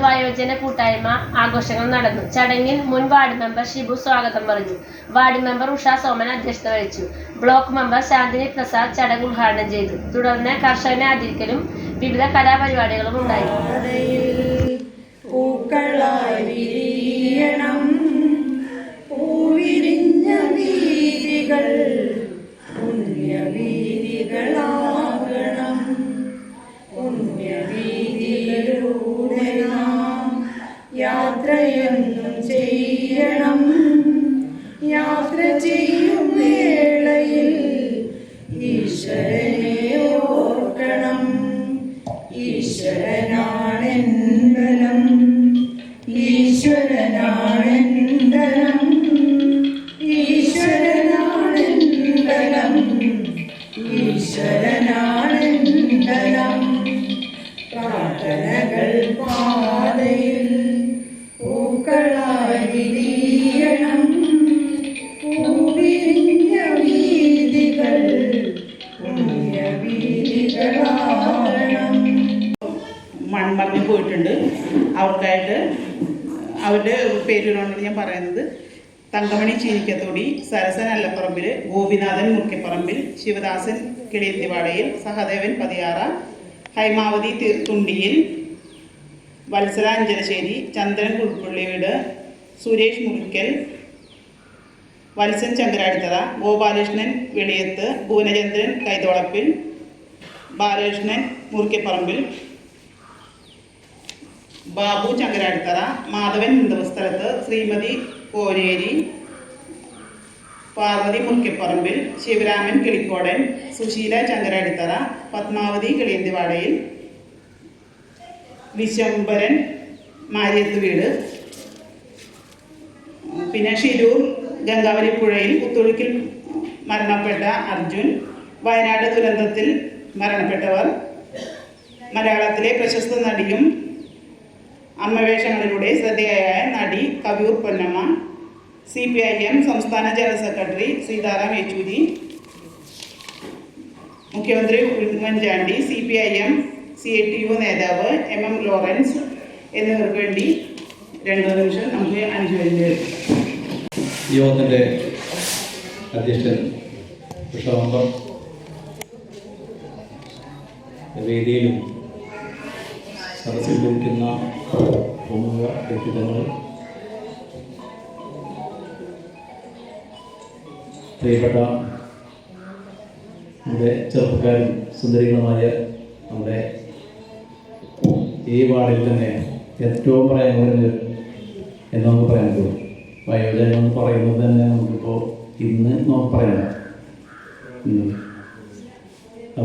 വയോജന കൂട്ടായ്മ ആഘോഷങ്ങൾ നടന്നു. ചടങ്ങിൽ മുൻ വാർഡ് മെമ്പർ ഷിബു സ്വാഗതം പറഞ്ഞു. വാർഡ് മെമ്പർ ഉഷ സോമൻ അധ്യക്ഷത വഹിച്ചു. ബ്ലോക്ക് മെമ്പർ ശാന്തിനി പ്രസാദ് ചടങ്ങ് ഉദ്ഘാടനം ചെയ്തു. തുടർന്ന് കർഷകനെ ആദരിക്കലും വിവിധ കലാപരിപാടികളും ഉണ്ടായി. യാത്രയെന്നും ചെയ്യണം. യാത്ര ചെയ്യും വേളയിൽ ഈശ്വരനെ ഓർക്കണം. ഈശ്വരനാണെന്തലം, ഈശ്വരനാണെന്തലം, ഈശ്വരനാണെന്തലം, ഈശ്വരനാണെന്തലം. പ്രാർത്ഥനകൾ പാതയിൽ പൂക്കളായി വിരിയണം. പൂവിരിഞ്ഞ വീഥികൾ പുണ്യവീഥികളാകണം. മൺമറഞ്ഞു പോയിട്ടുണ്ട്. അവർക്കായിട്ട് അവരുടെ പേരുകളാണ് ഞാൻ പറയുന്നത്. തങ്കമണി ചീനിക്കത്തോടി, സരസൻ അല്ലപ്പറമ്പിൽ, ഗോപിനാഥൻ മുറിക്കപ്പറമ്പിൽ, ശിവദാസൻ കിളിയത്തിവാടയിൽ, സഹദേവൻ പതിയാറ, ഹൈമാവതി തുണ്ടിയിൽ, വത്സല അഞ്ചലശ്ശേരി, ചന്ദ്രൻ കുൾപ്പുള്ളി വീട്, സുരേഷ് മുറിക്കൽ, വത്സൻ ചങ്കരാടിത്തറ, ഗോപാലകൃഷ്ണൻ വെളിയത്ത്, ഭുവനചന്ദ്രൻ കൈതോളപ്പിൽ, ബാലകൃഷ്ണൻ മുറിക്കപ്പറമ്പിൽ, ബാബു ചങ്കരാടിത്തറ, മാധവൻ മുന്തവസ്ഥലത്ത്, ശ്രീമതി കോരേരി, പാർവതി മുറിക്കപ്പറമ്പിൽ, ശിവരാമൻ കിളിക്കോടൻ, സുശീല ചങ്കരാടിത്തറ, പത്മാവതി കിളിയന്തിവാടയിൽ, വിശംബരൻ മാരിയത്ത് വീട്, പിന്നെ ഷിരൂർ ഗംഗാവലിപ്പുഴയിൽ പുത്തുളിക്കിൽ മരണപ്പെട്ട അർജുൻ, വയനാട് ദുരന്തത്തിൽ മരണപ്പെട്ടവർ, മലയാളത്തിലെ പ്രശസ്ത നടിയും അമ്മവേഷങ്ങളിലൂടെ ശ്രദ്ധേയയായ നടി കവിയൂർ പൊന്നമ്മ, CPIM സംസ്ഥാന ജനറൽ സെക്രട്ടറി സീതാറാം യെച്ചൂരി, മുഖ്യമന്ത്രി ഉമ്മൻചാണ്ടി, CPIM CATU നേതാവ് MM ലോറൻസ് എന്നിവർക്ക് വേണ്ടി 2 നിമിഷം നമുക്ക് അനുശോചിച്ചു. യോഗത്തിൻ്റെ അധ്യക്ഷൻ ഉഷ മെമ്പർ, വേദിയിലും സദസ്സിൽ ലഭിക്കുന്ന പ്രമുഖ വ്യക്തിത്വങ്ങൾ, പ്രിയപ്പെട്ട നമ്മുടെ ചെറുപ്പക്കാരും സുന്ദരികളുമായ നമ്മുടെ ഈ വാർഡിൽ തന്നെ ഏറ്റവും പറയാനുള്ളത് എന്ന് നമുക്ക് പറയാൻ പറ്റും. വയോജനം എന്ന് പറയുന്നത് തന്നെ നമുക്കിപ്പോൾ ഇന്ന് നമുക്ക് പറയണം.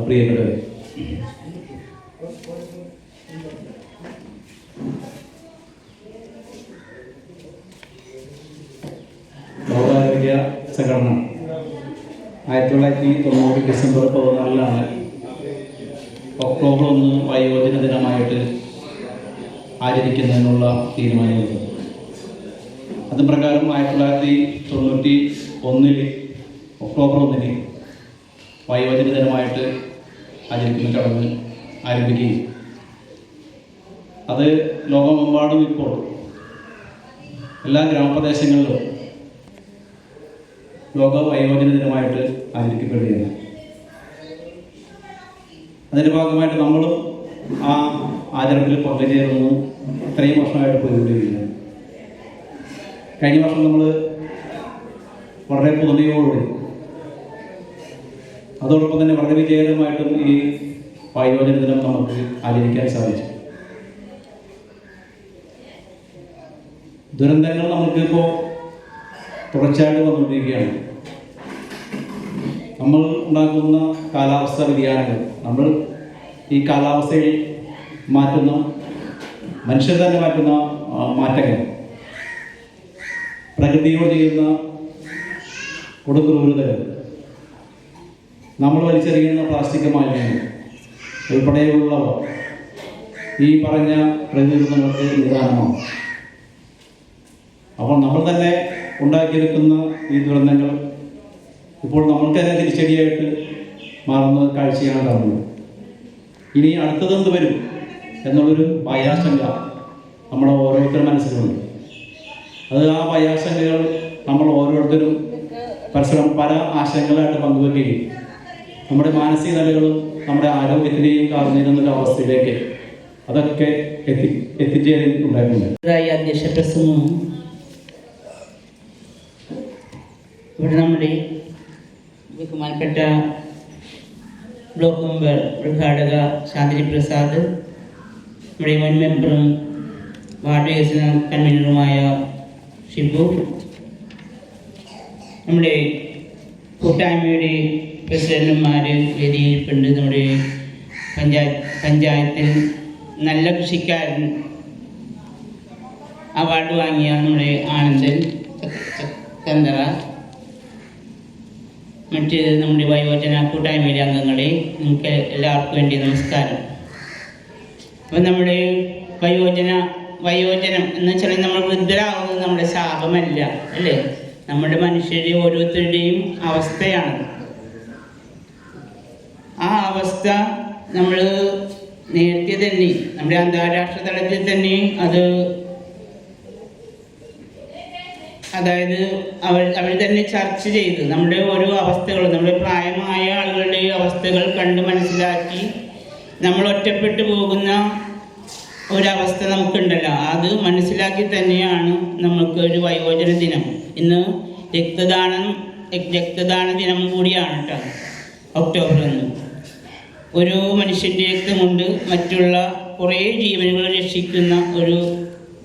പ്രിയപ്പെട്ടവരെ, ലോകാരോഗ്യ സംഘടന 1990 ഡിസംബർ 14 ഒക്ടോബർ 1 വയോജന ദിനമായിട്ട് ആചരിക്കുന്നതിനുള്ള തീരുമാനമെടുത്തത്. അത് പ്രകാരം 1991 ഒക്ടോബർ 1 വയോജന ദിനമായിട്ട് ആചരിക്കുന്ന ചടങ്ങ് ആരംഭിക്കുകയും അത് ലോകമെമ്പാടും ഇപ്പോൾ എല്ലാ ഗ്രാമപ്രദേശങ്ങളിലും ലോക വയോജന ദിനമായിട്ട് ആചരിക്കപ്പെടുകയാണ്. അതിൻ്റെ ഭാഗമായിട്ട് നമ്മളും ആ ആചരണത്തിൽ പങ്കുചേർന്നു ഇത്രയും വർഷമായിട്ട് പോയിക്കൊണ്ടിരിക്കുന്നത്. കഴിഞ്ഞ വർഷം നമ്മൾ വളരെ പുതുമയോടുകൂടി അതോടൊപ്പം തന്നെ വളരെ വിജയകരമായിട്ടും ഈ വയോജന ദിനം നമുക്ക് ആചരിക്കാൻ സാധിച്ചു. ദുരന്തങ്ങൾ നമുക്കിപ്പോൾ തുടർച്ചയായിട്ട് വന്നുകൊണ്ടിരിക്കുകയാണ്. നമ്മൾ ഉണ്ടാക്കുന്ന കാലാവസ്ഥാ വ്യതിയാനങ്ങൾ, നമ്മൾ ഈ കാലാവസ്ഥയിൽ മാറ്റുന്ന മനുഷ്യർ തന്നെ മാറ്റുന്ന മാറ്റങ്ങൾ, പ്രകൃതിയോട് ചെയ്യുന്ന കൊടുക്രൂരതകൾ, നമ്മൾ വലിച്ചെറിയുന്ന പ്ലാസ്റ്റിക് മാലിന്യങ്ങൾ ഉൾപ്പെടെയുള്ളവ ഈ പറഞ്ഞ പ്രകൃതി ദുരന്തങ്ങൾക്ക് നിദാനമാണ്. അപ്പോൾ നമ്മൾ തന്നെ ഉണ്ടാക്കിയെടുക്കുന്ന ഈ ദുരന്തങ്ങൾ ഇപ്പോൾ നമ്മൾക്ക് തന്നെ തിരിച്ചടിയായിട്ട് മാറുന്ന കാഴ്ചയാണ് കാണുന്നത്. ഇനി അടുത്തതെന്ത് വരും എന്നുള്ളൊരു ഭയാശങ്ക നമ്മുടെ ഓരോരുത്തരുടെ മനസ്സിലുണ്ട്. അത് ആ ഭയാശങ്കകൾ നമ്മൾ ഓരോരുത്തരും പരസ്പരം പല ആശങ്കകളായിട്ട് പങ്കുവെക്കുകയും നമ്മുടെ മാനസിക നിലകളും നമ്മുടെ ആരോഗ്യത്തിനെയും കാർന്നിരുന്നൊരു അവസ്ഥയിലേക്ക് അതൊക്കെ എത്തിച്ചേരുന്നുണ്ടായിട്ടുണ്ട്. അധ്യക്ഷ പ്രസംഗവും ഇവിടെ നമ്മുടെ ബഹുമാനപ്പെട്ട ബ്ലോക്ക് മെമ്പർ ഉദ്ഘാടക ശാന്തിനി പ്രസാദ്, നമ്മുടെ മുൻ മെമ്പറും വാർഡ് വികസന കൺവീനറുമായ ഷിബു, നമ്മുടെ കൂട്ടായ്മയുടെ പ്രസിഡന്റുമാർ വേദിയിൽപ്പുണ്ട്, നമ്മുടെ പഞ്ചായത്തിൽ നല്ല കൃഷിക്കാരൻ അവാർഡ് വാങ്ങിയ നമ്മുടെ ആനന്ദൻ ചന്ദ്ര, മറ്റ് നമ്മുടെ വയോജന കൂട്ടായ്മയിലെ അംഗങ്ങളെ, നിങ്ങൾക്ക് എല്ലാവർക്കും വേണ്ടി നമസ്കാരം. അപ്പം നമ്മുടെ വയോജനം എന്ന് വെച്ചാൽ നമ്മൾ വൃദ്ധരാകുന്നത് നമ്മുടെ ശാപമല്ല, അല്ലേ? നമ്മുടെ മനുഷ്യരുടെ ഓരോരുത്തരുടെയും അവസ്ഥയാണ്. ആ അവസ്ഥ നമ്മൾ നേരത്തെ തന്നെ നമ്മുടെ അന്താരാഷ്ട്ര തലത്തിൽ തന്നെ അതായത് അവർ തന്നെ ചർച്ച ചെയ്ത് നമ്മുടെ ഓരോ അവസ്ഥകളും, നമ്മുടെ പ്രായമായ ആളുകളുടെ അവസ്ഥകൾ കണ്ട് മനസ്സിലാക്കി നമ്മൾ ഒറ്റപ്പെട്ടു പോകുന്ന ഒരവസ്ഥ നമുക്കുണ്ടല്ലോ, അത് മനസ്സിലാക്കി തന്നെയാണ് നമുക്ക് ഒരു വയോജന ദിനം. ഇന്ന് രക്തദാന ദിനം കൂടിയാണ് കേട്ടോ, ഒക്ടോബർ 1. ഒരു മനുഷ്യൻ്റെ രക്തം കൊണ്ട് മറ്റുള്ള കുറേ ജീവനുകൾ രക്ഷിക്കുന്ന ഒരു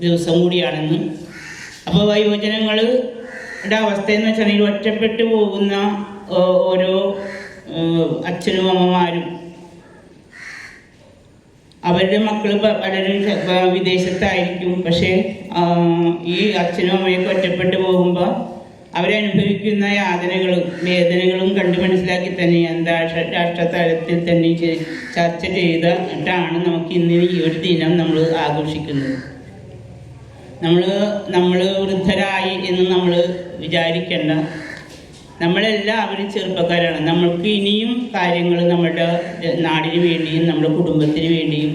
ദിവസം കൂടിയാണെന്ന്. അപ്പോൾ വയോജനങ്ങളുടെ അവസ്ഥ എന്ന് വെച്ചാൽ ഒറ്റപ്പെട്ടു പോകുന്ന ഓരോ അച്ഛനും അമ്മമാരും, അവരുടെ മക്കൾ പലരും വിദേശത്തായിരിക്കും. പക്ഷേ ഈ അച്ഛനും അമ്മയൊക്കെ ഒറ്റപ്പെട്ടു പോകുമ്പോൾ അവരനുഭവിക്കുന്ന യാതനകളും വേദനകളും കണ്ട് മനസ്സിലാക്കി തന്നെ അന്താരാഷ്ട്ര തലത്തിൽ തന്നെ ചർച്ച ചെയ്തിട്ടാണ് നമുക്ക് ഇന്ന് ഈ ഒരു ദിനം നമ്മൾ ആഘോഷിക്കുന്നത്. നമ്മൾ വൃദ്ധരായി എന്ന് നമ്മൾ വിചാരിക്കേണ്ട. നമ്മളെല്ലാവരും ചെറുപ്പക്കാരാണ്. നമ്മൾക്ക് ഇനിയും കാര്യങ്ങൾ നമ്മുടെ നാടിന് വേണ്ടിയും നമ്മുടെ കുടുംബത്തിന് വേണ്ടിയും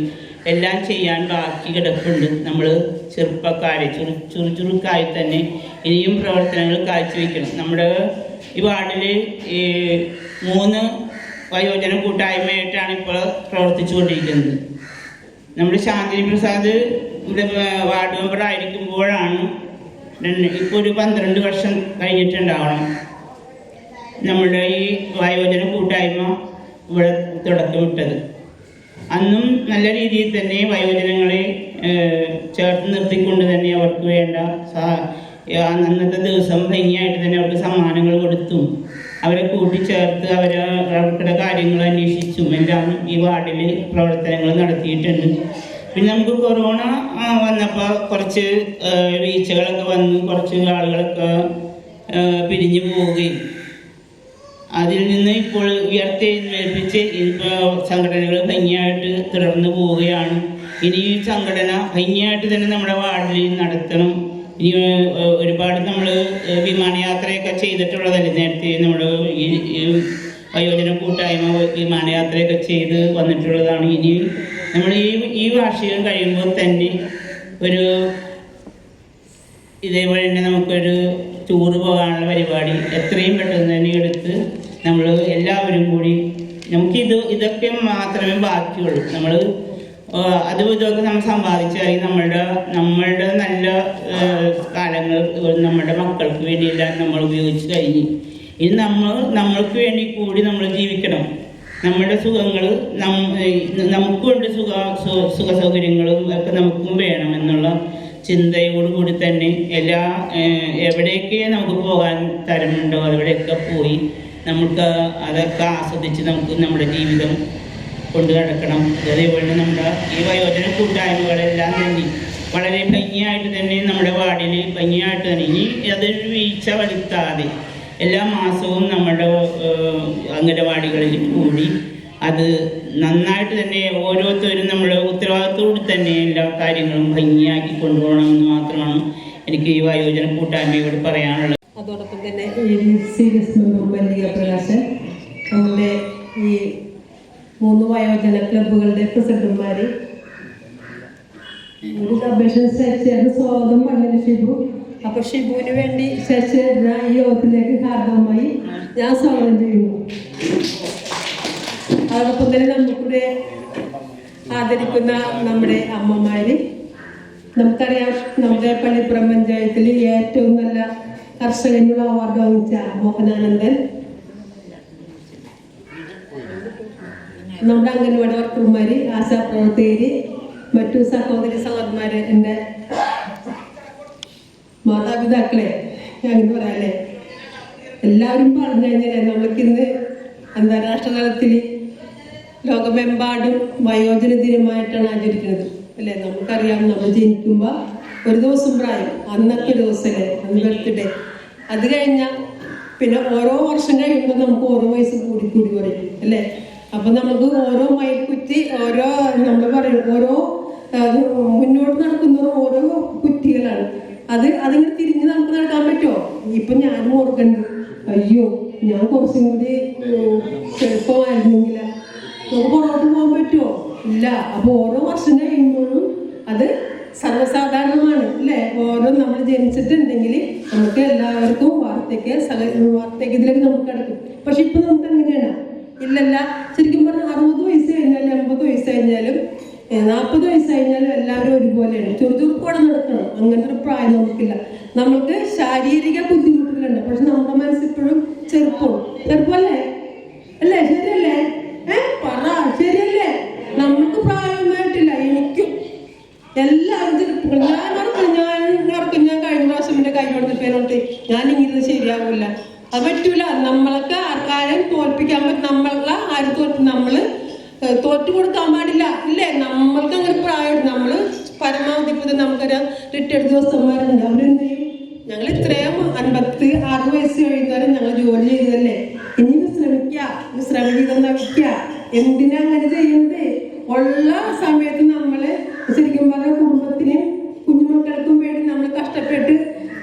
എല്ലാം ചെയ്യാൻ ബാക്കി കിടപ്പുണ്ട്. നമ്മൾ ചെറുപ്പക്കാരെ ചുറുചുറുക്കായി തന്നെ ഇനിയും പ്രവർത്തനങ്ങൾ കാഴ്ചവെക്കണം. നമ്മുടെ ഈ വാർഡിൽ 3 വയോജന കൂട്ടായ്മയായിട്ടാണ് ഇപ്പോൾ പ്രവർത്തിച്ചു കൊണ്ടിരിക്കുന്നത്. നമ്മുടെ ശാന്തിനി പ്രസാദ് ഇവിടെ വാർഡ് മെമ്പർ ആയിരിക്കുമ്പോഴാണ്, ഇപ്പോൾ ഒരു 12 വർഷം കഴിഞ്ഞിട്ടുണ്ടാവണം, നമ്മുടെ ഈ വയോജന കൂട്ടായ്മ ഇവിടെ തുടക്കമിട്ടത്. അന്നും നല്ല രീതിയിൽ തന്നെ വയോജനങ്ങളെ ചേർത്ത് നിർത്തിക്കൊണ്ട് തന്നെ അവർക്ക് വേണ്ട അന്നത്തെ ദിവസം ഭംഗിയായിട്ട് തന്നെ അവർക്ക് സമ്മാനങ്ങൾ കൊടുത്തും അവരെ കൂട്ടിച്ചേർത്ത് അവരുടെ കാര്യങ്ങൾ അന്വേഷിച്ചും എല്ലാം ഈ വാർഡിൽ പ്രവർത്തനങ്ങൾ നടത്തിയിട്ടുണ്ട്. പിന്നെ നമുക്ക് കൊറോണ വന്നപ്പോൾ കുറച്ച് വീഴ്ചകളൊക്കെ വന്നു, കുറച്ച് ആളുകളൊക്കെ പിരിഞ്ഞു പോവുകയും അതിൽ നിന്ന് ഇപ്പോൾ ഉയർത്തെഴുന്നേൽപ്പിച്ച് ഇപ്പോൾ സംഘടനകൾ ഭംഗിയായിട്ട് തുടർന്ന് പോവുകയാണ്. ഇനി സംഘടന ഭംഗിയായിട്ട് തന്നെ നമ്മുടെ വാർഡിൽ നടത്തണം. ഇനി ഒരുപാട് നമ്മൾ വിമാനയാത്രയൊക്കെ ചെയ്തിട്ടുള്ളതല്ലേ, നേരത്തെ നമ്മൾ ഈ വയോജന കൂട്ടായ്മ വിമാനയാത്രയൊക്കെ ചെയ്ത് വന്നിട്ടുള്ളതാണ്. ഇനി നമ്മൾ ഈ വാർഷികം കഴിയുമ്പോൾ തന്നെ ഇതേപോലെ തന്നെ നമുക്കൊരു ടൂറ് പോകാനുള്ള പരിപാടി എത്രയും പെട്ടെന്ന് തന്നെ എടുത്ത് നമ്മൾ എല്ലാവരും കൂടി ഇതൊക്കെ മാത്രമേ ബാക്കിയുള്ളൂ. നമ്മൾ അതും ഇതൊക്കെ നമ്മൾ സമ്പാദിച്ചായി നമ്മളുടെ നല്ല കാലങ്ങൾ നമ്മുടെ മക്കൾക്ക് വേണ്ടിയെല്ലാം നമ്മൾ ഉപയോഗിച്ച് കഴിഞ്ഞ് ഇനി നമ്മൾക്ക് വേണ്ടി കൂടി നമ്മൾ ജീവിക്കണം. നമ്മുടെ സുഖങ്ങൾ നമുക്കുണ്ട്, സുഖ സൗകര്യങ്ങളും ഒക്കെ നമുക്കും വേണം എന്നുള്ള ചിന്തയോടുകൂടി തന്നെ എവിടെയൊക്കെ നമുക്ക് പോകാൻ തരമുണ്ടോ അവിടെയൊക്കെ പോയി നമുക്ക് അതൊക്കെ ആസ്വദിച്ച് നമുക്ക് നമ്മുടെ ജീവിതം കൊണ്ടു നടക്കണം. അതേപോലെ നമ്മുടെ ഈ വയോജന കൂട്ടായ്മകളെല്ലാം തന്നെ വളരെ ഭംഗിയായിട്ട് തന്നെ നമ്മുടെ വാർഡിൽ ഭംഗിയായിട്ട് തന്നെ ഇനി അതൊരു വീഴ്ച വരുത്താതെ എല്ലാ മാസവും നമ്മുടെ അംഗനവാടികളിൽ കൂടി അത് നന്നായിട്ട് തന്നെ ഓരോരുത്തരും നമ്മുടെ ഉത്തരവാദിത്തോടെ തന്നെ എല്ലാ കാര്യങ്ങളും ഭംഗിയാക്കി കൊണ്ടുപോകണമെന്ന് മാത്രമാണ് എനിക്ക് ഈ വയോജന കൂട്ടായ്മയോട് പറയാനുള്ളത്. അതോടൊപ്പം തന്നെ സീരിയസ് മെമ്പർ മല്ലിക പ്രകാശൻ, നമ്മുടെ ഈ 3 വയോജന ക്ലബ്ബുകളുടെ പ്രസിഡന്റുമാർ, ഒരു അപേക്ഷ ശശിയേട്ടന് സ്വാഗതം പറഞ്ഞത് ഷിബു. അപ്പൊ ഷിബുവിന് വേണ്ടി ശശിയേട്ടനെ ഈ യോഗത്തിലേക്ക് ഹാർദവമായി ഞാൻ സ്വാഗതം ചെയ്യുന്നു. അതോടൊപ്പം തന്നെ നമുക്കിവിടെ ആദരിക്കുന്ന നമ്മുടെ അമ്മമാര്, നമുക്കറിയാം നമ്മുടെ പള്ളിപ്പുറം പഞ്ചായത്തിൽ ഏറ്റവും നല്ല കർഷകനുള്ള അവാർഡ് വാങ്ങിച്ച മോഹനാനന്ദൻ, നമ്മുടെ അംഗൻവാടി വർക്കർമാര്, ആശാപ്രവർത്തകര്, മറ്റു സഹോദരി സഹോദരന്മാര്, എൻ്റെ മാതാപിതാക്കളെ അങ്ങനെ പറയാല്ലേ, എല്ലാവരും പറഞ്ഞു കഴിഞ്ഞാൽ നമ്മൾക്കിന്ന് അന്താരാഷ്ട്ര തലത്തിൽ ലോകമെമ്പാടും വയോജന ദിനമായിട്ടാണ് ആചരിക്കുന്നത് അല്ലേ. നമുക്കറിയാം, നമ്മൾ ജനിക്കുമ്പോൾ ഒരു ദിവസം പ്രായം, അന്നത്തെ ദിവസമല്ലേ അന്ന് ബർത്ത്ഡേ. അത് കഴിഞ്ഞാൽ പിന്നെ ഓരോ വർഷം കഴിയുമ്പോൾ നമുക്ക് ഓരോ വയസ്സ് കൂടി കൂടി പറയും അല്ലേ. അപ്പം നമുക്ക് ഓരോ മൈൽക്കുറ്റി, ഓരോ നമ്മൾ പറയും, ഓരോ മുന്നോട്ട് നടക്കുന്നവർ ഓരോ കുറ്റികളാണ്. അതിങ്ങനെ തിരിഞ്ഞ് നമുക്ക് നടക്കാൻ പറ്റുമോ? ഇപ്പം ഞാനും ഓർക്കുന്നുണ്ട്, അയ്യോ ഞാൻ കുറച്ചും കൂടി ചെറുപ്പമായിരുന്നെങ്കിൽ നമുക്ക് പുറകോട്ട് പോകാൻ പറ്റുമോ? ഇല്ല. അപ്പോൾ ഓരോ വർഷം കഴിയുമ്പോഴും അത് സർവ്വസാധാരണമാണ് അല്ലേ. ഓരോ നമ്മൾ ജനിച്ചിട്ടുണ്ടെങ്കിൽ നമുക്ക് എല്ലാവർക്കും വാർദ്ധക്യത്തിലേക്ക് നമുക്ക് കിടക്കും. പക്ഷെ ഇപ്പം നമുക്ക് അങ്ങനെയാണ് ഇല്ലല്ല. ശരിക്കും പറഞ്ഞാൽ 60 വയസ്സ് കഴിഞ്ഞാലും 80 വയസ്സ് കഴിഞ്ഞാലും 40 വയസ്സ് കഴിഞ്ഞാലും എല്ലാവരും ഒരുപോലെയാണ്. ചെറുചുറുക്കോടെ നടക്കണം, അങ്ങനത്തെ ഒരു പ്രായം നമുക്കില്ല. നമ്മൾക്ക് ശാരീരിക ബുദ്ധിമുട്ടുകളുണ്ട്, പക്ഷെ നമ്മുടെ മനസ്സിപ്പോഴും ചെറുപ്പമല്ലേ അല്ലേ? ശരിയല്ലേ? പറ ശരിയല്ലേ? നമുക്ക് പ്രായമൊന്നായിട്ടില്ല. എനിക്കും എല്ലാവരും ചെറുപ്പങ്ങൾ. ഞാൻ കഴിഞ്ഞ പ്രാവശ്യം എൻ്റെ കൈ കൊടുത്തിട്ട് ഞാനിങ്ങനെ ശരിയാവില്ല, അത് പറ്റൂല. നമ്മൾക്ക് ആർക്കാരും തോൽപ്പിക്കാൻ പറ്റും, നമ്മളെ ആരും നമ്മള് തോറ്റു കൊടുക്കാൻ പാടില്ല ഇല്ലേ. നമ്മൾക്ക് അങ്ങനെ പ്രായം, നമ്മള് പരമാവധി ഇപ്പൊ നമുക്കൊരു റിട്ടയർഡ് ദിവസന്മാരുണ്ട്, അവരെന്ത് ചെയ്യും? ഞങ്ങൾ ഇത്രയും 56 വയസ്സ് കഴിയുന്നവരെ ഞങ്ങൾ ജോലി ചെയ്തതല്ലേ, ഇനി വിശ്രമിക്കുക നയിക്കുക. എന്തിനാ അങ്ങനെ ചെയ്യുന്നത്? ഉള്ള സമയത്ത് നമ്മള് ശരിക്കും പറഞ്ഞ കുടുംബത്തിനും കുഞ്ഞുമക്കൾക്കും വേണ്ടി നമ്മൾ കഷ്ടപ്പെട്ട്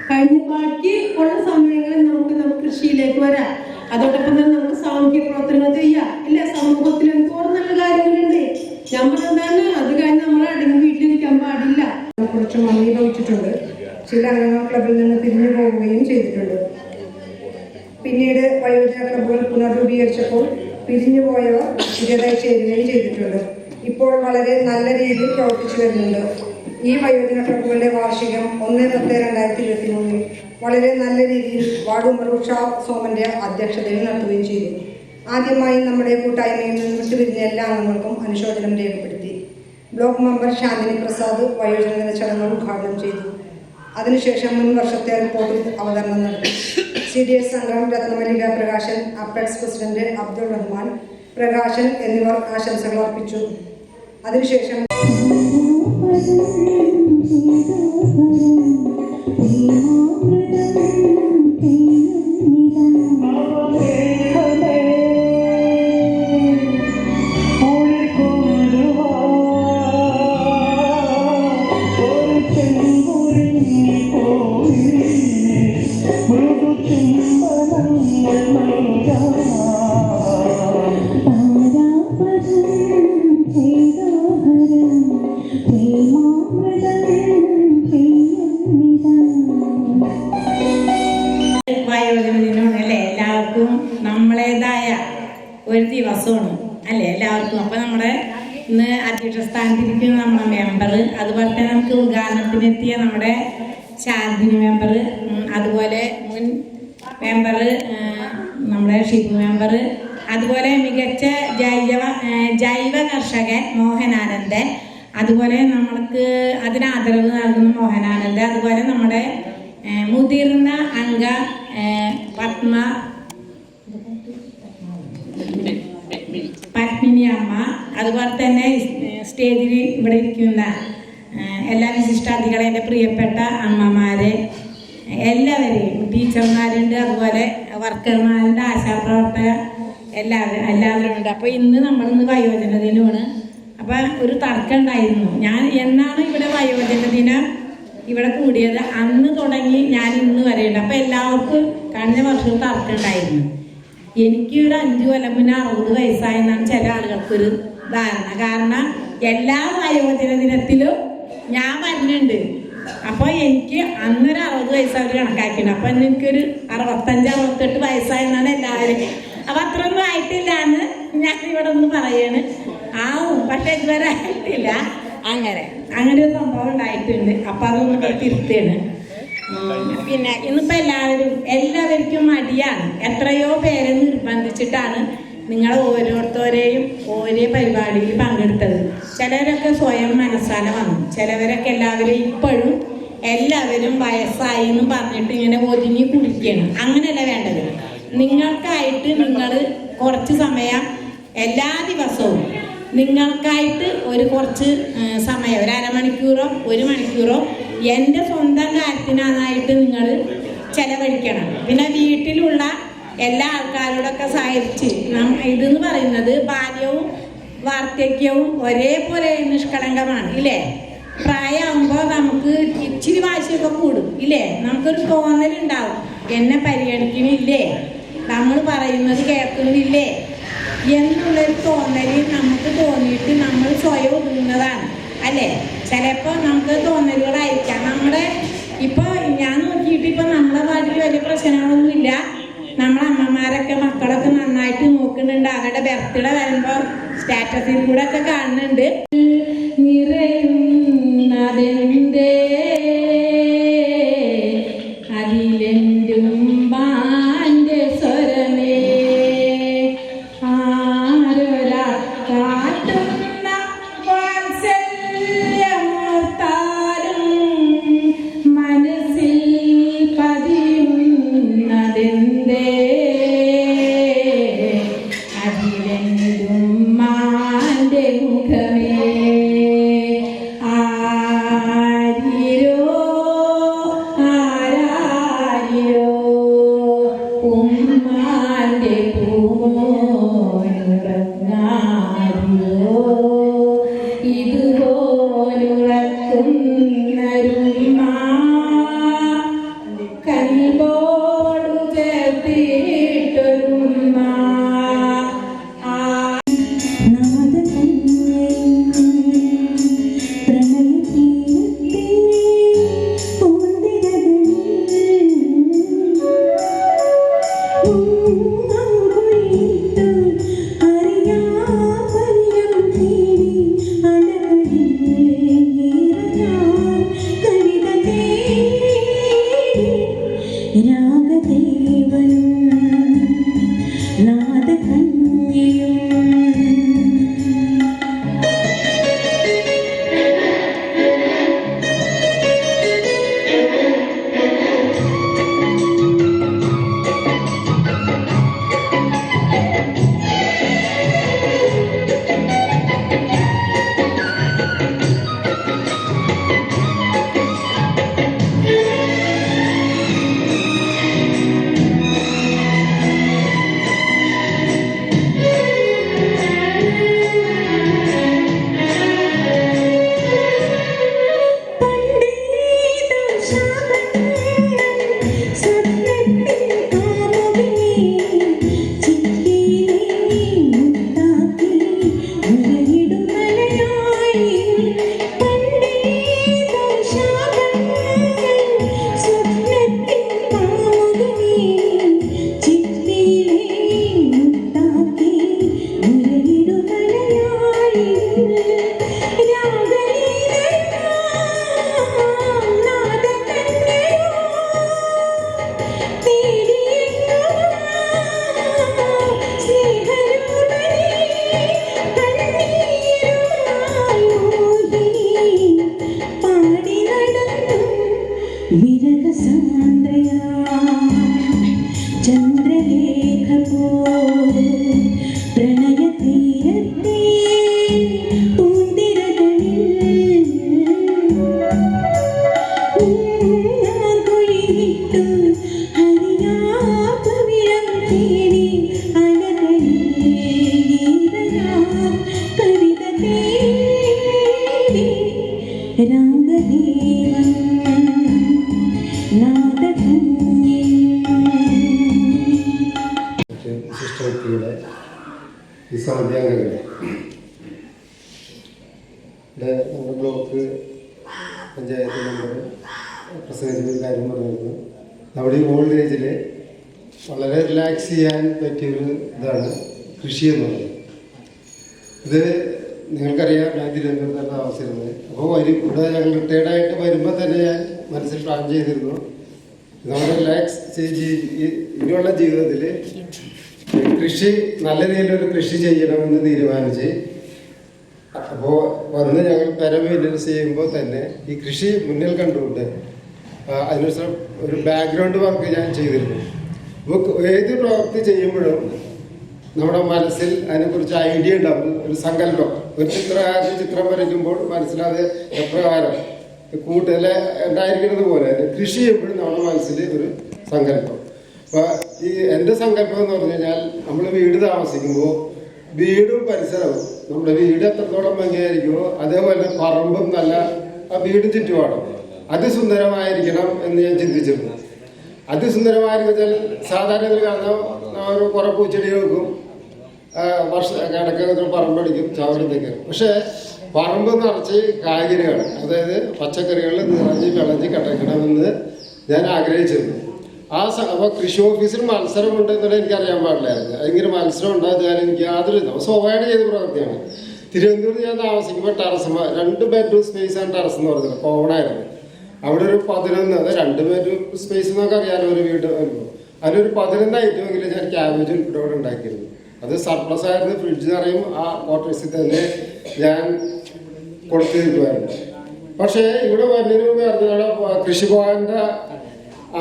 കഴിഞ്ഞ് ബാക്കി ഉള്ള സമയങ്ങളിൽ നമുക്ക് കൃഷിയിലേക്ക് വരാം. അതോടൊപ്പം തന്നെ നമുക്ക് സാമൂഹ്യ പ്രവർത്തനങ്ങൾ ചെയ്യാം ഇല്ലേ. സമൂഹത്തിൽ എന്തോരം നല്ല കാര്യങ്ങളുണ്ട്. ഞാൻ പറഞ്ഞതാണ്, അത് കഴിഞ്ഞ് നമ്മൾ അടങ്ങി വീട്ടിലിരിക്കാൻ പാടില്ല. കുറച്ച് മന്ദീഭവിച്ചിട്ടുണ്ട്. ചില അംഗങ്ങൾ ക്ലബിൽ നിന്ന് പിരിഞ്ഞു പോവുകയും ചെയ്തിട്ടുണ്ട്. പിന്നീട് വയോജന ക്ലബ്ബുകൾ പുനർരൂപീകരിച്ചപ്പോൾ പിരിഞ്ഞു പോയവർ പുതിയതായി ചേരുകയും ചെയ്തിട്ടുണ്ട്. ഇപ്പോൾ വളരെ നല്ല രീതിയിൽ പ്രവർത്തിച്ചു വരുന്നുണ്ട്. ഈ വയോജന ക്ലബ്ബുകളുടെ വാർഷികം 1/10/2023 വളരെ നല്ല രീതിയിൽ വാർഡ് മെമ്പർ ഉഷ സോമന്റെ അധ്യക്ഷതയിൽ നടത്തുകയും ചെയ്തു. ആദ്യമായി നമ്മുടെ കൂട്ടായ്മയിൽ നിന്ന് വിട്ടുപിരിഞ്ഞ എല്ലാ അംഗങ്ങൾക്കും അനുശോചനം രേഖപ്പെടുത്തി. ബ്ലോക്ക് മെമ്പർ ശാന്തിനി പ്രസാദ് വയോജന ദിന ചടങ്ങുകൾ ഉദ്ഘാടനം ചെയ്തു. അതിനുശേഷം മുൻ വർഷത്തെ റിപ്പോർട്ട് അവതരണം നടത്തി. CDS അംഗം രത്നമല്ലിക പ്രകാശൻ, അപ്പെക്സ് പ്രസിഡന്റ് അബ്ദുൾ റഹ്മാൻ പ്രകാശൻ എന്നിവർ ആശംസകൾ അർപ്പിച്ചു. അതിനുശേഷം വയോജന ദിനമാണ് അല്ലേ. എല്ലാവർക്കും നമ്മളേതായ ഒരു ദിവസമാണ് അല്ലേ എല്ലാവർക്കും. അപ്പം നമ്മുടെ ഇന്ന് അധ്യക്ഷ സ്ഥാനത്തിരിക്കുന്ന നമ്മുടെ മെമ്പർ, അതുപോലെ തന്നെ നമുക്ക് ഉദ്ഘാടനത്തിനെത്തിയ നമ്മുടെ ശാന്തിനി മെമ്പർ, അതുപോലെ മുൻ മെമ്പർ നമ്മുടെ ഷിബു മെമ്പർ, അതുപോലെ മികച്ച ജൈവ കർഷകൻ മോഹനാനന്ദൻ, അതുപോലെ നമ്മൾക്ക് അതിന് ആദരവ് നൽകുന്ന മോഹനാനന്ദൻ, അതുപോലെ നമ്മുടെ മുതിർന്ന അംഗ പത്മിനി അമ്മ, അതുപോലെ തന്നെ സ്റ്റേജിൽ ഇവിടെ ഇരിക്കുന്ന എല്ലാ വിശിഷ്ടാതിഥികളെ, എൻ്റെ പ്രിയപ്പെട്ട അമ്മമാരെ എല്ലാവരെയും, ടീച്ചർമാരുണ്ട്, അതുപോലെ വർക്കർമാരുണ്ട്, ആശാപ്രവർത്തക എല്ലാവരും ഉണ്ട്. അപ്പോൾ നമ്മളിന്ന് വയോജന ദിനമാണ്. അപ്പം ഒരു തർക്കം ഉണ്ടായിരുന്നു. ഞാൻ എന്നാണ് ഇവിടെ വയോജന ദിനം ഇവിടെ കൂടിയത് അന്ന് തുടങ്ങി ഞാൻ ഇന്ന് വരെയുണ്ട്. അപ്പം എല്ലാവർക്കും കഴിഞ്ഞ വർഷം തർക്കം ഉണ്ടായിരുന്നു. എനിക്ക് ഒരു 5 കൊല്ലം മുന്നേ 60 വയസ്സായെന്നാണ് ചില ആളുകൾക്കൊരു ധാരണ. കാരണം എല്ലാ വയോജന ദിനത്തിലും ഞാൻ വരുന്നുണ്ട്. അപ്പോൾ എനിക്ക് അന്നൊരു 60 വയസ്സ് അവർ കണക്കാക്കിയാണ്. അപ്പം എനിക്കൊരു 65-68 വയസ്സായെന്നാണ് എല്ലാവരും. അപ്പം അത്രയൊന്നും ആയിട്ടില്ല എന്ന് ഞാൻ ഇവിടെ ഒന്ന് പറയാണ്. ആവും, പക്ഷെ ഇതുവരെ ആയിട്ടില്ല. അങ്ങനെ ഒരു സംഭവം ഉണ്ടായിട്ടുണ്ട്. അപ്പം അതൊന്ന് തിരുത്താണ്. പിന്നെ ഇന്നിപ്പോൾ എല്ലാവർക്കും മടിയാണ്. എത്രയോ പേരെ നിർബന്ധിച്ചിട്ടാണ് നിങ്ങൾ ഓരോരുത്തരെയും ഓരോ പരിപാടിയിൽ പങ്കെടുത്തത്. ചിലരൊക്കെ സ്വയം മനസ്സാല വന്നു, ചിലവരൊക്കെ ഇപ്പോഴും എല്ലാവരും വയസ്സായി എന്ന് പറഞ്ഞിട്ട് ഇങ്ങനെ ഒതുങ്ങി കുടിക്കുകയാണ്. അങ്ങനെയല്ല വേണ്ടത്. നിങ്ങൾക്കായിട്ട് നിങ്ങൾ കുറച്ച് സമയം എല്ലാ ദിവസവും നിങ്ങൾക്കായിട്ട് കുറച്ച് സമയം, ഒരു അരമണിക്കൂറോ 1 മണിക്കൂറോ എൻ്റെ സ്വന്തം കാര്യത്തിനായിട്ട് നിങ്ങൾ ചെലവഴിക്കണം. പിന്നെ വീട്ടിലുള്ള എല്ലാ ആൾക്കാരോടൊക്കെ സഹകരിച്ച് ഇതെന്ന് പറയുന്നത് ബാല്യവും വാർദ്ധക്യവും ഒരേപോലെ നിഷ്കളങ്കമാണ് ഇല്ലേ? പ്രായമാകുമ്പോൾ നമുക്ക് ഇച്ചിരി വാശിയൊക്കെ കൂടും ഇല്ലേ? നമുക്കൊരു തോന്നലുണ്ടാവും, എന്നെ പരിഗണിക്കുന്നില്ലേ, നമ്മൾ പറയുന്നത് കേൾക്കുന്നില്ലേ എന്നുള്ളൊരു തോന്നൽ നമുക്ക് തോന്നിയിട്ട് നമ്മൾ സ്വയം ഒതുങ്ങുന്നതാണ് അല്ലേ? ചിലപ്പോൾ നമുക്ക് തോന്നലുകളായിരിക്കാം. നമ്മുടെ ഇപ്പോൾ ഞാൻ നോക്കിയിട്ട് ഇപ്പോൾ നമ്മളെ നാട്ടിൽ വലിയ പ്രശ്നങ്ങളൊന്നുമില്ല. നമ്മളെ അമ്മമാരൊക്കെ മക്കളൊക്കെ നന്നായിട്ട് നോക്കുന്നുണ്ട്. അവരുടെ ബർത്ത്ഡേ വരുമ്പോൾ സ്റ്റാറ്റസിൽ കൂടെ ഒക്കെ കാണുന്നുണ്ട്. നിറയുന്നതെന്തേ അതിലെന്തും ബാൻ്റെ സ്വരമേ ആരൊരാ കാട്ടുന്ന വാത്സല്യമോർത്താലും മനസ്സിൽ പതിയുന്നതെന്തേ അതിലെന്തും മാൻ്റെ മുഖമേ വിശിഷ്ടവ്യക്തിയുടെ ഈ സമിതി അംഗങ്ങളെ നമ്മുടെ ബ്ലോക്ക് പഞ്ചായത്ത് മെമ്പർ പ്രസംഗിച്ച ഒരു കാര്യം പറഞ്ഞിരുന്നു. നമ്മുടെ ഈ ഓൾഡ് ഏജിൽ വളരെ റിലാക്സ് ചെയ്യാൻ പറ്റിയൊരു ഇതാണ് കൃഷി എന്നുള്ളത്. ഇത് നിങ്ങൾക്കറിയാം, ഞാൻ തിരുവനന്തപുരത്താണ് താമസിച്ചിരുന്നത്. അപ്പോൾ ഇവിടെ ഞങ്ങൾ റിട്ടയർഡായിട്ട് വരുമ്പോൾ തന്നെ ഞാൻ മനസ്സിൽ പ്ലാൻ ചെയ്തിരുന്നു, നമ്മുടെ റിലാക്സ് ഇനിയുള്ള ജീവിതത്തിൽ കൃഷി നല്ല രീതിയിലൊരു കൃഷി ചെയ്യണമെന്ന് തീരുമാനിച്ച് അപ്പോൾ വന്ന് ഞങ്ങൾ പെര മെയിൻ്റനൻസ് ചെയ്യുമ്പോൾ തന്നെ ഈ കൃഷി മുന്നിൽ കണ്ടുകൊണ്ട് അതിനനുസരിച്ച് ഒരു ബാക്ക്ഗ്രൗണ്ട് വർക്ക് ഞാൻ ചെയ്തിരുന്നു. അപ്പോൾ ഏത് പ്രവൃത്തി ചെയ്യുമ്പോഴും നമ്മുടെ മനസ്സിൽ അതിനെക്കുറിച്ച് ഐഡിയ ഉണ്ടാവും, ഒരു സങ്കല്പം. ഒരു ചിത്രം വരയ്ക്കുമ്പോൾ മനസ്സിലത് എപ്രകാരം കൂട്ടലെ ഉണ്ടായിരിക്കുന്നത് പോലെ കൃഷി ചെയ്യുമ്പോഴും നമ്മുടെ മനസ്സിൽ ഒരു സങ്കല്പം. അപ്പോൾ ഈ എൻ്റെ സങ്കല്പം എന്ന് പറഞ്ഞു കഴിഞ്ഞാൽ, നമ്മൾ വീട് താമസിക്കുമ്പോൾ വീടും പരിസരവും, നമ്മുടെ വീട് എത്രത്തോളം ഭംഗിയായിരിക്കുമോ അതേപോലെ പറമ്പും നല്ല ആ വീടും ചുറ്റുപാടും അതിസുന്ദരമായിരിക്കണം എന്ന് ഞാൻ ചിന്തിച്ചിരുന്നു. അതിസുന്ദരമായിരിക്കും സാധാരണ കാണുന്ന ഒരു കുറേ പൂച്ചെടി വെക്കും, കിടക്കുന്ന പറമ്പടിക്കും, ചവരത്തേക്ക്. പക്ഷേ പറമ്പ് നിറച്ച് കായ്കനികൾ, അതായത് പച്ചക്കറികൾ നിറഞ്ഞ് വിളഞ്ഞ് കിടക്കണമെന്ന് ഞാൻ ആഗ്രഹിച്ചിരുന്നു. അപ്പോൾ കൃഷി ഓഫീസിൽ മത്സരമുണ്ട് എന്നുള്ളത് എനിക്കറിയാൻ പാടില്ലായിരുന്നു. ഇങ്ങനെ മത്സരം ഉണ്ടായാലും എനിക്ക് യാതൊരു സ്വാഭാവികം ചെയ്ത പ്രവൃത്തിയാണ്. തിരുവനന്തപുരത്ത് ഞാൻ താമസിക്കുമ്പോൾ ടെറസ് 2 ബെഡ്റൂം സ്പേസാണ് ടെറസ് എന്ന് പറഞ്ഞത്, കോമണായിരുന്നു. അവിടെ ഒരു 11, അത് 2 ബെഡ്റൂം സ്പേസ് എന്നൊക്കെ അറിയാലോ ഒരു വീട്. അതിലൊരു 11 ഐറ്റമെങ്കിലും ഞാൻ ക്യാബേജ് ഉൾപ്പെടെ അവിടെ ഉണ്ടാക്കിയിരുന്നു. അത് സർപ്ലസ് ആയിരുന്നു, ഫ്രിഡ്ജ് നിറയും ആ ക്വാർട്ടേഴ്സിൽ തന്നെ ഞാൻ കൊടുത്തിരിക്കുമായിരുന്നു. പക്ഷേ ഇവിടെ വരുന്നതിന് മുമ്പ് അറിഞ്ഞ കൃഷിഭവൻ്റെ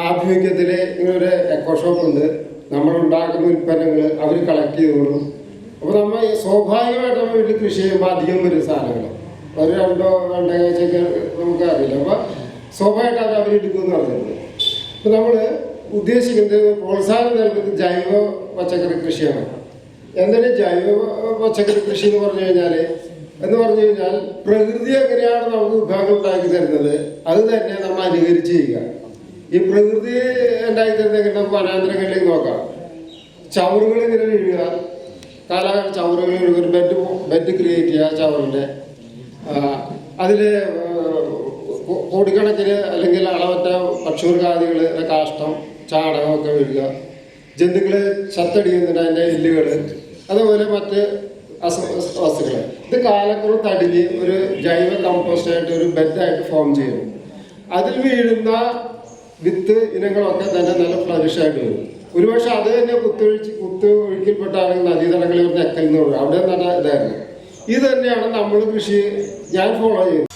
ആഭിമുഖ്യത്തിൽ ഇങ്ങനൊരു എക്കോ ഷോപ്പ് ഉണ്ട്. നമ്മളുണ്ടാക്കുന്ന ഉൽപ്പന്നങ്ങൾ അവർ കളക്ട് ചെയ്തോളും. അപ്പോൾ നമ്മൾ സ്വാഭാവികമായിട്ട് നമ്മൾ വീട്ടിൽ കൃഷി ചെയ്യുമ്പോൾ അധികം വരും സാധനങ്ങൾ, ഒരു 2 2.5 നമുക്ക് അറിയില്ല. അപ്പോൾ സ്വാഭാവികമായിട്ട് അത് അവരെടുക്കുമെന്ന് പറഞ്ഞിട്ടുണ്ട്. അപ്പോൾ നമ്മൾ ഉദ്ദേശിക്കുന്നത് പ്രോത്സാഹനം നൽകുന്നത് ജൈവ പച്ചക്കറി കൃഷിയാണ്. എന്താണ് ജൈവ പച്ചക്കറി കൃഷി എന്ന് പറഞ്ഞു കഴിഞ്ഞാൽ പ്രകൃതി എങ്ങനെയാണ് നമുക്ക് വിഭവങ്ങൾ ഉണ്ടാക്കി തരുന്നത് അത് തന്നെ നമ്മൾ അനുകരിച്ച് ചെയ്യുക. ഈ പ്രകൃതി ഉണ്ടാക്കി തരുന്നത് എങ്ങനെ നമുക്ക് വനാന്തരങ്ങളിലേക്ക് നോക്കാം. ചവറുകൾ ഇങ്ങനെ വീഴുക, കാലാകാലം ചവറുകൾ വീഴുക, ഒരു ബെഡ് ക്രിയേറ്റ് ചെയ്യുക ചവറിൻ്റെ. അതിൽ കോടിക്കണക്കിന് അല്ലെങ്കിൽ അളവറ്റ പക്ഷിമൃഗാദികളുടെ കാഷ്ടം, ചാണകമൊക്കെ വീഴുക, ജന്തുക്കൾ ചത്തടിക്കുന്നുണ്ട് അതിൻ്റെ എല്ലുകൾ, അതുപോലെ മറ്റ് വസ്തുക്കൾ. ഇത് കാലക്കുറവ് തടിഞ്ഞ് ഒരു ജൈവ കമ്പോസ്റ്റായിട്ട് ഒരു ബെഡായിട്ട് ഫോം ചെയ്യുന്നു. അതിൽ വീഴുന്ന വിത്ത് ഇനങ്ങളൊക്കെ തന്നെ നല്ല ഫ്ലറിഷായിട്ട് വരും. ഒരുപക്ഷെ അത് തന്നെ കുത്തൊഴുക്കിൽപ്പെട്ടാണെങ്കിൽ നദീതടങ്ങളിൽ ഒരു നെക്കൽ എന്ന് പറയും, അവിടെ നല്ല ഇതായിരുന്നു. ഇത് തന്നെയാണ് നമ്മൾ ഞാൻ ഫോളോ ചെയ്യുന്നത്.